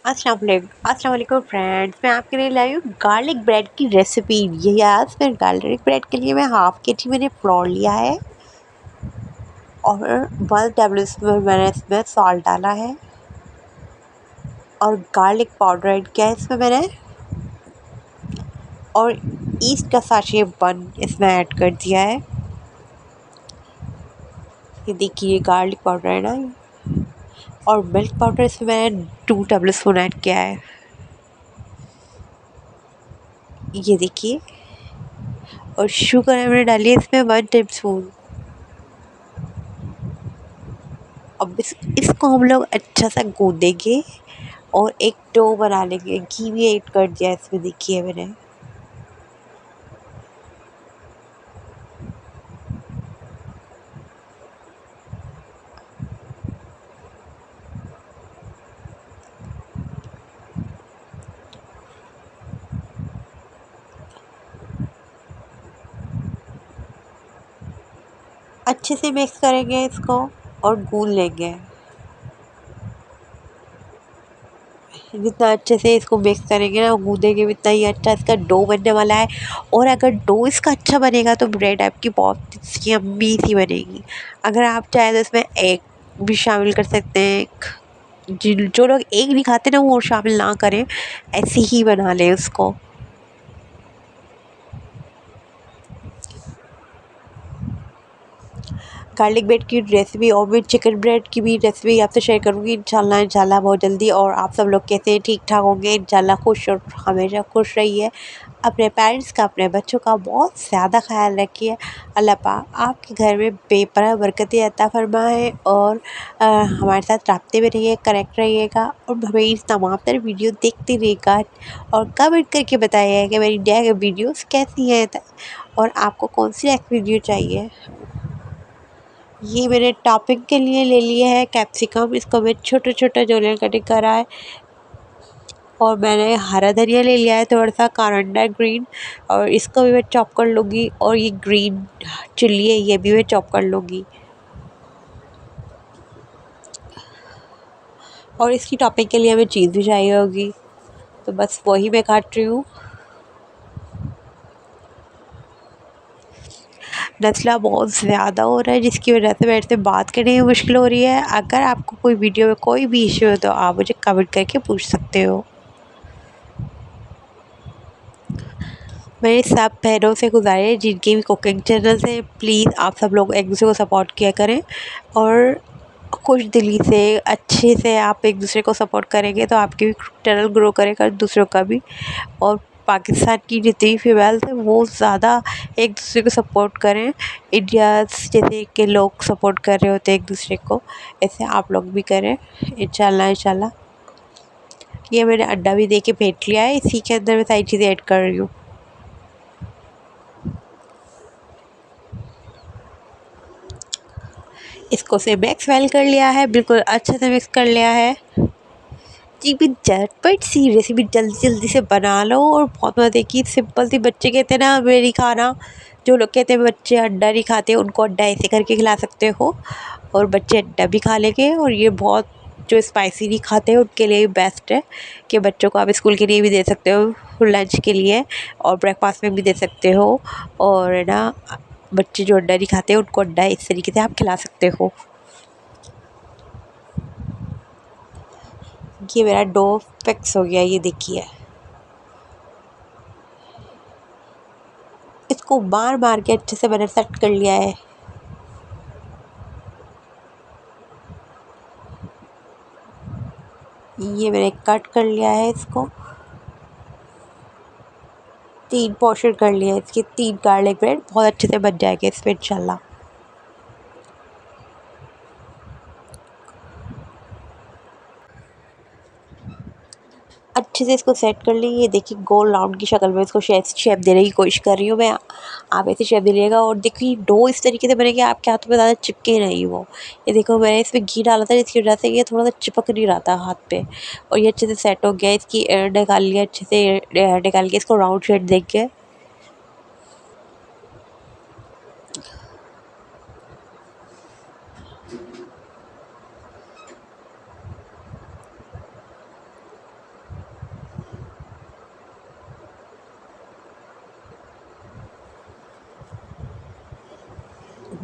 अस्सलाम वालेकुम फ्रेंड्स, मैं आपके लिए लाई हूँ गार्लिक ब्रेड की रेसिपी। ये आज मैं गार्लिक ब्रेड के लिए मैं हाफ़ के जी मैंने फ्लोर लिया है और 1 टेबल स्पून मैंने इसमें सॉल्ट डाला है और गार्लिक पाउडर ऐड किया है इसमें मैंने, और ईस्ट का साशे बन इसमें ऐड कर दिया है। ये देखिए गार्लिक पाउडर है ना, और मिल्क पाउडर इसमें मैंने 2 टेबल स्पून ऐड किया है। ये देखिए, और शुगर मैंने डाली है इसमें 1 टेबल स्पून। अब इसको हम लोग अच्छा सा गूँदेंगे और एक डो बना लेंगे। घी भी ऐड कर दिया इसमें, देखिए मैंने। अच्छे से मिक्स करेंगे इसको और गूँध लेंगे। जितना अच्छे से इसको मिक्स करेंगे ना, गूँधेंगे, उतना ही अच्छा इसका डो बनने वाला है। और अगर डो इसका अच्छा बनेगा तो ब्रेड आपकी बहुत यम्मी सी बनेगी। अगर आप चाहें तो इसमें एग भी शामिल कर सकते हैं। जो लोग एग नहीं खाते ना, वो शामिल ना करें, ऐसे ही बना लें उसको। गार्लिक ब्रेड की रेसिपी और मैं चिकन ब्रेड की भी रेसिपी आपसे शेयर करूँगी इंशाल्लाह बहुत जल्दी। और आप सब लोग कैसे ठीक ठाक होंगे इंशाल्लाह, खुश और हमेशा खुश रहिए। अपने पेरेंट्स का, अपने बच्चों का बहुत ज़्यादा ख्याल रखिए। अल्लाह पाक आपके घर में बेपनाह बरकतें अता फरमाए और हमारे साथ राब्ते में रहिए, कनेक्ट रहिएगा और हमें इस तमाम तरह वीडियो देखते रहिएगा और कमेंट करके बताइए कि मेरी नई वीडियोस कैसी हैं और आपको कौन सी नेक्स्ट वीडियो चाहिए। ये मैंने टॉपिंग के लिए ले लिया है कैप्सिकम, इसको मैं छोटा छोटा जोलियन कटिंग करा है। और मैंने हरा धनिया ले लिया है थोड़ा सा कारंडा ग्रीन, और इसको भी मैं चॉप कर लूँगी। और ये ग्रीन चिल्ली है, ये भी मैं चॉप कर लूँगी। और इसकी टॉपिंग के लिए हमें चीज़ भी चाहिए होगी, तो बस वही मैं काट रही हूँ। नचला बहुत ज़्यादा हो रहा है, जिसकी वजह से मेरे से बात करने में मुश्किल हो रही है। अगर आपको कोई वीडियो में कोई भी इशू हो तो आप मुझे कमेंट करके पूछ सकते हो। मेरे सब बहनों से गुजारिश, जिनके भी कुकिंग चैनल्स हैं, प्लीज़ आप सब लोग एक दूसरे को सपोर्ट किया करें। और खुश दिली से अच्छे से आप एक दूसरे को सपोर्ट करेंगे तो आपकी भी चैनल ग्रो करेगा, दूसरों का भी। और पाकिस्तान की जितनी फीमेल्स हैं वो ज़्यादा एक दूसरे को सपोर्ट करें। इंडिया जैसे के लोग सपोर्ट कर रहे होते हैं एक दूसरे को, ऐसे आप लोग भी करें इंशाल्लाह। ये मैंने अंडा भी दे के फेंट लिया है, इसी के अंदर मैं सारी चीज़ें ऐड कर रही हूँ। इसको से मिक्स वेल कर लिया है, बिल्कुल अच्छे से मिक्स कर लिया है। जी भी झटपट सी रेसिपी जल्दी जल्दी से बना लो और बहुत मज़े की सिंपल सी। बच्चे कहते हैं ना मेरी खाना, जो लोग कहते हैं बच्चे अंडा नहीं खाते, उनको अंडा ऐसे करके खिला सकते हो और बच्चे अंडा भी खा लेंगे। और ये बहुत, जो स्पाइसी नहीं खाते उनके लिए भी बेस्ट है कि बच्चों को आप स्कूल के लिए भी दे सकते हो, लंच के लिए और ब्रेकफास्ट में भी दे सकते हो। और है ना, बच्चे जो अंडा नहीं खाते उनको अंडा इस तरीके से आप खिला सकते हो। ये मेरा डो फिक्स हो गया, ये देखिए। इसको मार मार के अच्छे से मैंने सेट कर लिया है। ये मैंने कट कर लिया है इसको, 3 पोर्शन कर लिया है इसके। 3 गार्लिक ब्रेड बहुत अच्छे से बन जाएंगे इसमें इंशाल्लाह। अच्छे से इसको सेट कर ली। ये देखिए गोल राउंड की शक्ल में इसको शेप देने की कोशिश कर रही हूँ मैं। आप ऐसे शेप दीजिएगा और देखिए डो इस तरीके से बनेगा आपके हाथों में ज़्यादा चिपके नहीं वो। ये देखो मैंने इसमें घी डाला था, जिसकी वजह से ये थोड़ा सा चिपक नहीं रहा था हाथ पे। और ये अच्छे से सेट हो गया। इसकी एयर निकाल लिया अच्छे से, एयर निकाल के इसको राउंड शेप देख के